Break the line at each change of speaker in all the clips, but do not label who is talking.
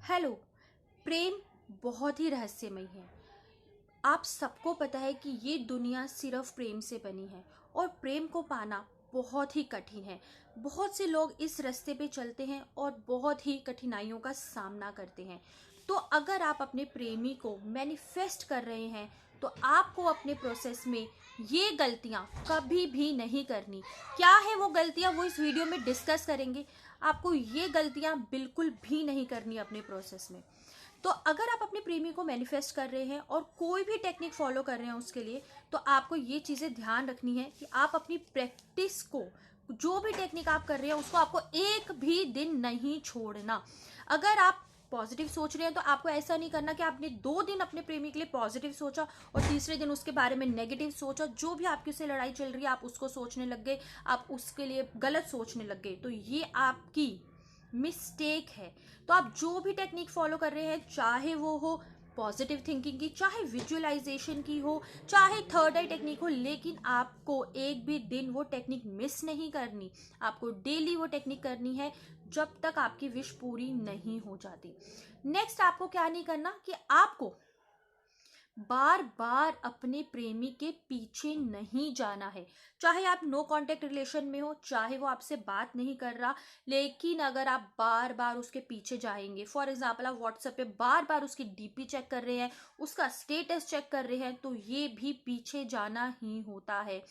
Hello. प्रेम बहुत ही रहस्यमय है। आप सबको पता है कि ये दुनिया सिर्फ प्रेम से बनी है और प्रेम को पाना बहुत ही कठिन है। बहुत से लोग इस रास्ते पे चलते हैं और बहुत ही कठिनाइयों का सामना करते हैं। तो अगर आप अपने प्रेमी को मैनिफेस्ट कर रहे हैं तो आपको अपने प्रोसेस में ये गलतियां कभी भी नहीं करनी। क्या है वो गलतियां, वो इस वीडियो में डिस्कस करेंगे। आपको ये गलतियां बिल्कुल भी नहीं करनी अपने प्रोसेस में। तो अगर आप अपने प्रेमी को मैनिफेस्ट कर रहे हैं और कोई भी टेक्निक फॉलो कर रहे हैं उसके लिए, तो आपको ये चीज़ें ध्यान रखनी है कि आप अपनी प्रैक्टिस को, जो भी टेक्निक आप कर रहे हैं उसको आपको एक भी दिन नहीं छोड़ना। अगर आप पॉजिटिव सोच रहे हैं तो आपको ऐसा नहीं करना कि आपने 2 दिन अपने प्रेमी के लिए पॉजिटिव सोचा और तीसरे दिन उसके बारे में नेगेटिव सोचा। जो भी आपकी उससे लड़ाई चल रही है आप उसको सोचने लग गए, आप उसके लिए गलत सोचने लग गए, तो ये आपकी मिस्टेक है। तो आप जो भी टेक्निक फॉलो कर रहे हैं, चाहे वो हो पॉजिटिव थिंकिंग की, चाहे विजुअलाइजेशन की हो, चाहे थर्ड आई टेक्निक हो, लेकिन आपको एक भी दिन वो टेक्निक मिस नहीं करनी। आपको डेली वो टेक्निक करनी है जब तक आपकी विश पूरी नहीं हो जाती। नेक्स्ट आपको क्या नहीं करना कि आपको बार बार अपने प्रेमी के पीछे नहीं जाना है। चाहे आप नो कांटेक्ट रिलेशन में हो, चाहे वो आपसे बात नहीं कर रहा, लेकिन अगर आप बार बार उसके पीछे जाएंगे, फॉर एग्जाम्पल आप व्हाट्सएप पे बार बार उसकी डीपी चेक कर रहे हैं, उसका स्टेटस चेक कर रहे हैं, तो ये भी पीछे जाना ही होता है।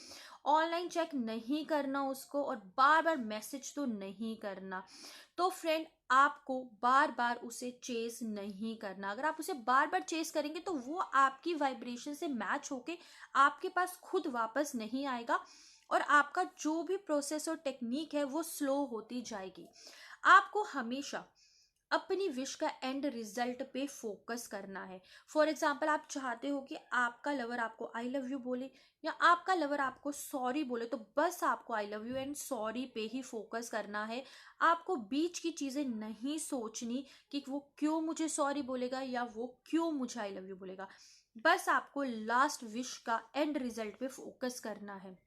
ऑनलाइन चेक नहीं करना उसको और बार बार मैसेज तो नहीं करना। तो फ्रेंड, आपको बार बार उसे चेस नहीं करना। अगर आप उसे बार बार चेस करेंगे तो वो आपकी वाइब्रेशन से मैच होके आपके पास खुद वापस नहीं आएगा और आपका जो भी प्रोसेस और टेक्निक है वो स्लो होती जाएगी। आपको हमेशा अपनी विश का एंड रिजल्ट पे फोकस करना है। फॉर एग्जाम्पल, आप चाहते हो कि आपका लवर आपको आई लव यू बोले या आपका लवर आपको सॉरी बोले, तो बस आपको I love you and sorry पे ही फोकस करना है। आपको बीच की चीजें नहीं सोचनी कि वो क्यों मुझे सॉरी बोलेगा या वो क्यों मुझे आई लव यू बोलेगा। बस आपको लास्ट विश का एंड रिजल्ट पे फोकस करना है।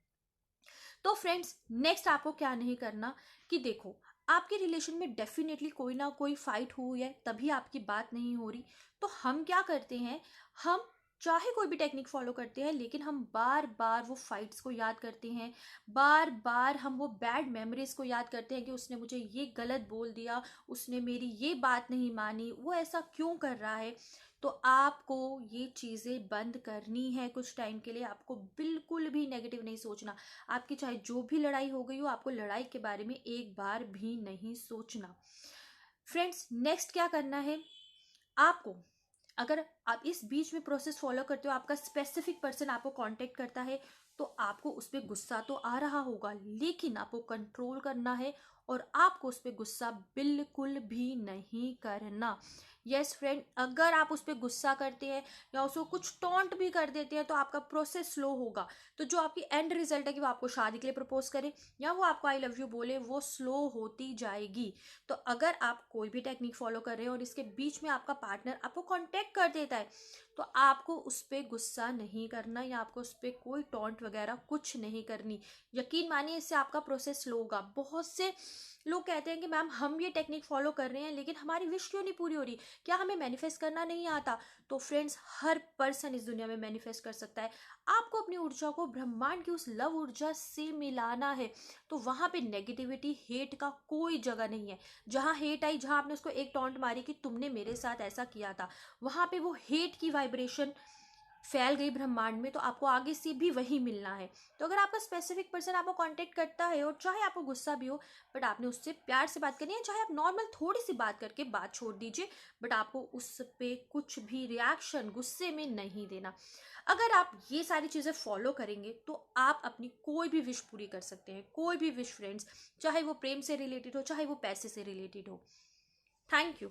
तो फ्रेंड्स, नेक्स्ट आपको क्या नहीं करना कि देखो, आपके रिलेशन में डेफिनेटली कोई ना कोई फाइट हुई है तभी आपकी बात नहीं हो रही। तो हम क्या करते हैं, हम चाहे कोई भी टेक्निक फॉलो करते हैं, लेकिन हम बार बार वो फाइट्स को याद करते हैं। बार बार हम वो बैड मेमोरीज को याद करते हैं कि उसने मुझे ये गलत बोल दिया, उसने मेरी ये बात नहीं मानी, वो ऐसा क्यों कर रहा है। तो आपको ये चीज़ें बंद करनी है कुछ टाइम के लिए। आपको बिल्कुल भी नेगेटिव नहीं सोचना। आपकी चाहे जो भी लड़ाई हो गई हो, आपको लड़ाई के बारे में एक बार भी नहीं सोचना। फ्रेंड्स, नेक्स्ट क्या करना है आपको, अगर आप इस बीच में प्रोसेस फॉलो करते हो, आपका स्पेसिफिक पर्सन आपको कांटेक्ट करता है, तो आपको उस पर गुस्सा तो आ रहा होगा, लेकिन आपको कंट्रोल करना है और आपको उस पर गुस्सा बिल्कुल भी नहीं करना। यस फ्रेंड, अगर आप उस पर गुस्सा करते हैं या उसको कुछ टॉन्ट भी कर देते हैं तो आपका प्रोसेस स्लो होगा। तो जो आपकी एंड रिजल्ट है कि वो आपको शादी के लिए प्रपोज करे या वो आपको आई लव यू बोले, वो स्लो होती जाएगी। तो अगर आप कोई भी टेक्निक फॉलो कर रहे हैं और इसके बीच में आपका पार्टनर आपको कांटेक्ट कर देता है, तो आपको उस पर गुस्सा नहीं करना या आपको उस पर कोई टॉन्ट वगैरह कुछ नहीं करनी। यकीन मानिए, इससे आपका प्रोसेस स्लो होगा। बहुत से लोग कहते हैं कि मैम हम ये टेक्निक फॉलो कर रहे हैं लेकिन हमारी विश क्यों नहीं पूरी हो रही, क्या हमें मैनिफेस्ट करना नहीं आता। तो फ्रेंड्स, हर पर्सन इस दुनिया में मैनिफेस्ट कर सकता है। आपको अपनी ऊर्जा को ब्रह्मांड की उस लव ऊर्जा से मिलाना है। तो वहां पे नेगेटिविटी, हेट का कोई जगह नहीं है। जहां हेट आई, जहां आपने उसको एक टॉन्ट मारी कि तुमने मेरे साथ ऐसा किया था, वहां पे वो हेट की वाइब्रेशन फैल गई ब्रह्मांड में, तो आपको आगे से भी वही मिलना है। तो अगर आपका स्पेसिफिक पर्सन आपको कांटेक्ट करता है और चाहे आपको गुस्सा भी हो, बट आपने उससे प्यार से बात करनी है, चाहे आप नॉर्मल थोड़ी सी बात करके बात छोड़ दीजिए, बट आपको उस पे कुछ भी रिएक्शन गुस्से में नहीं देना। अगर आप ये सारी चीजें फॉलो करेंगे तो आप अपनी कोई भी विश पूरी कर सकते हैं। कोई भी विश फ्रेंड्स, चाहे वो प्रेम से रिलेटेड हो, चाहे वो पैसे से रिलेटेड हो। Thank you.